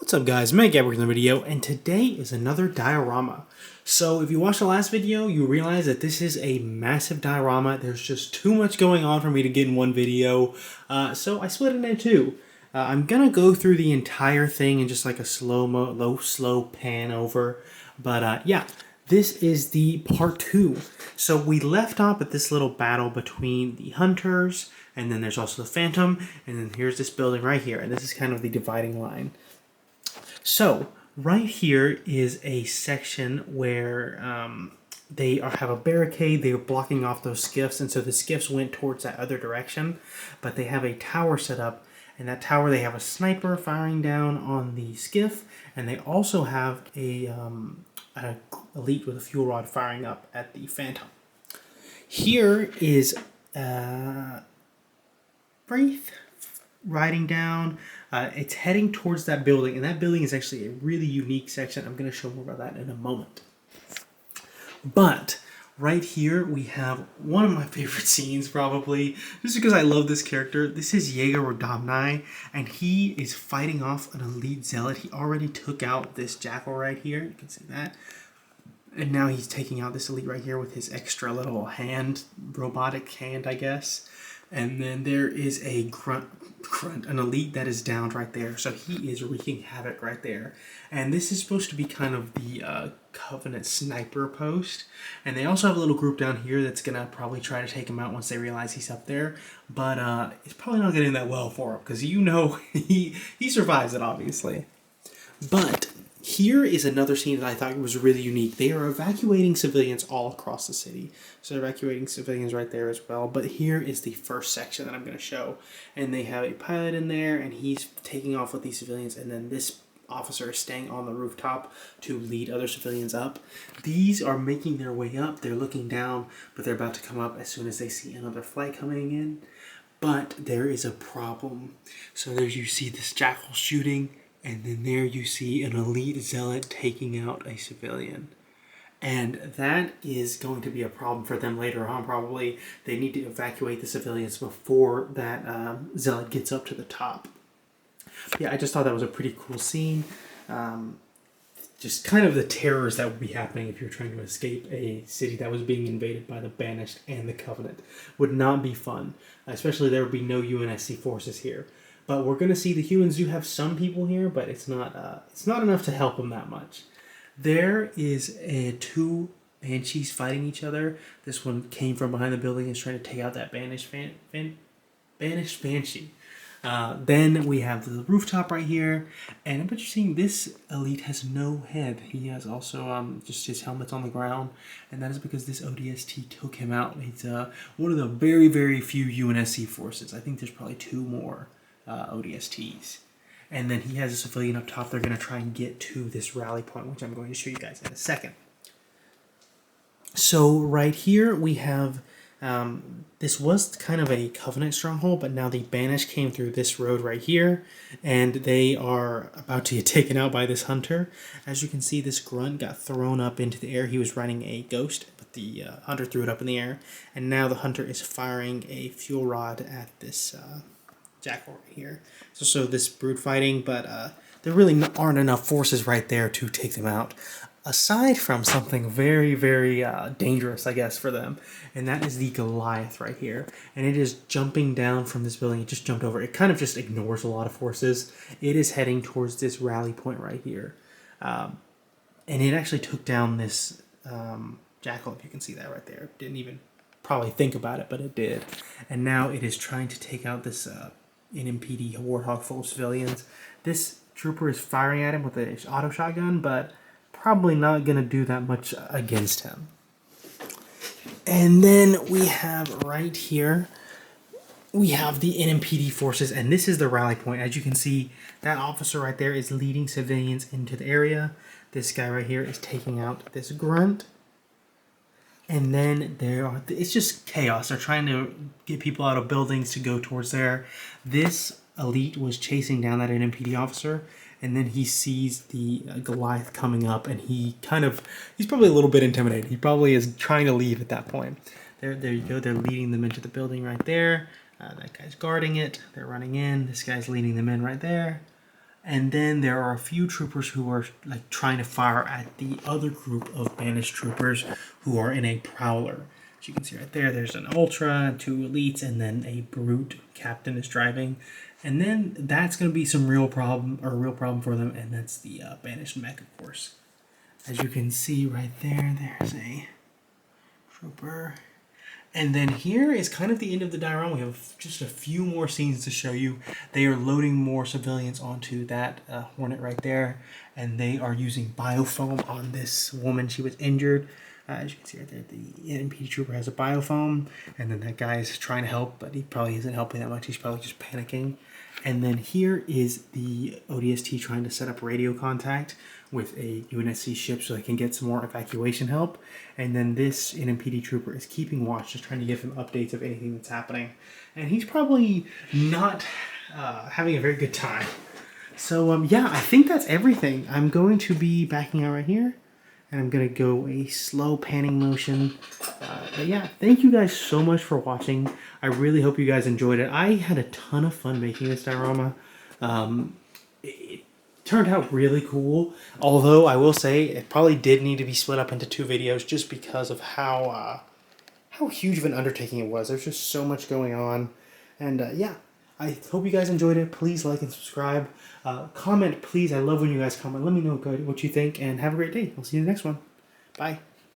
What's up guys, Meg here with the video, and today is another diorama. So if you watched the last video, you realize that this is a massive diorama. There's just too much going on for me to get in one video, so I split it into two. I'm gonna go through the entire thing in just like a slow pan over, but yeah, this is the part 2. So we left off at this little battle between the hunters, and then there's also the phantom, and then here's this building right here, and this is kind of the dividing line. So right here is a section where they have a barricade. They are blocking off those skiffs, and so the skiffs went towards that other direction. But they have a tower set up, and that tower they have a sniper firing down on the skiff, and they also have a elite with a fuel rod firing up at the phantom. Here is Wraith riding down. It's heading towards that building, and that building is actually a really unique section. I'm going to show more about that in a moment. But right here we have one of my favorite scenes, probably, just because I love this character. This is Jaeger Rodamni, and he is fighting off an elite zealot. He already took out this jackal right here. You can see that. And now he's taking out this elite right here with his extra little hand, robotic hand, I guess. And then there is a grunt, an elite that is downed right there. So he is wreaking havoc right there. And this is supposed to be kind of the Covenant sniper post. And they also have a little group down here that's going to probably try to take him out once they realize he's up there. But it's probably not getting that well for him, because you know he survives it, obviously. But here is another scene that I thought was really unique. They are evacuating civilians all across the city. So they're evacuating civilians right there as well. But here is the first section that I'm going to show. And they have a pilot in there, and he's taking off with these civilians. And then this officer is staying on the rooftop to lead other civilians up. These are making their way up. They're looking down, but they're about to come up as soon as they see another flight coming in. But there is a problem. So there you see this jackal shooting. And then there you see an elite zealot taking out a civilian. And that is going to be a problem for them later on, probably. They need to evacuate the civilians before that zealot gets up to the top. Yeah, I just thought that was a pretty cool scene. Just kind of the terrors that would be happening if you're trying to escape a city that was being invaded by the Banished and the Covenant. Would not be fun. Especially there would be no UNSC forces here. But we're going to see the humans do have some people here, but it's not enough to help them that much. There is two banshees fighting each other. This one came from behind the building and is trying to take out that banished banshee. Then we have the rooftop right here, and I'm seeing this elite has no head. He has also just his helmet's on the ground, and that is because this ODST took him out. He's one of the very, very few UNSC forces. I think there's probably 2 more. ODSTs. And then he has a civilian up top. They're going to try and get to this rally point, which I'm going to show you guys in a second. So right here we have, this was kind of a Covenant stronghold, but now the Banished came through this road right here, and they are about to get taken out by this hunter. As you can see, this grunt got thrown up into the air. He was riding a ghost, but the hunter threw it up in the air, and now the hunter is firing a fuel rod at this jackal right here. So this brood fighting, but there really aren't enough forces right there to take them out, aside from something very, very dangerous, I guess, for them, and that is the Goliath right here. And it is jumping down from this building. It just jumped over. It kind of just ignores a lot of forces. It is heading towards this rally point right here, and it actually took down this jackal, if you can see that right there. Didn't even probably think about it, but it did. And now it is trying to take out this NMPD Warthog full of civilians. This trooper is firing at him with an auto shotgun, but probably not going to do that much against him. And then we have right here, we have the NMPD forces, and this is the rally point. As you can see, that officer right there is leading civilians into the area. This guy right here is taking out this grunt. And then it's just chaos. They're trying to get people out of buildings to go towards there. This elite was chasing down that NMPD officer, and then he sees the Goliath coming up, and he's probably a little bit intimidated. He probably is trying to leave at that point. There you go. They're leading them into the building right there. That guy's guarding it. They're running in. This guy's leading them in right there. And then there are a few troopers who are like trying to fire at the other group of banished troopers who are in a prowler. As you can see right there, there's an ultra, 2 elites, and then a brute captain is driving. And then that's going to be some real problem for them, and that's the banished mech, of course. As you can see right there, there's a trooper. And then here is kind of the end of the diorama. We have just a few more scenes to show you. They are loading more civilians onto that Hornet right there. And they are using biofoam on this woman. She was injured. As you can see right there, the NPD trooper has a biofoam. And then that guy is trying to help, but he probably isn't helping that much. He's probably just panicking. And then here is the ODST trying to set up radio contact with a UNSC ship so they can get some more evacuation help. And then this NMPD trooper is keeping watch, just trying to give him updates of anything that's happening. And he's probably not having a very good time. So yeah, I think that's everything. I'm going to be backing out right here. And I'm going to go a slow panning motion. But yeah, thank you guys so much for watching. I really hope you guys enjoyed it. I had a ton of fun making this diorama. It turned out really cool. Although I will say it probably did need to be split up into 2 videos just because of how huge of an undertaking it was. There's just so much going on. And yeah, I hope you guys enjoyed it. Please like and subscribe. Comment, please. I love when you guys comment. Let me know what you think, and have a great day. I'll see you in the next one. Bye.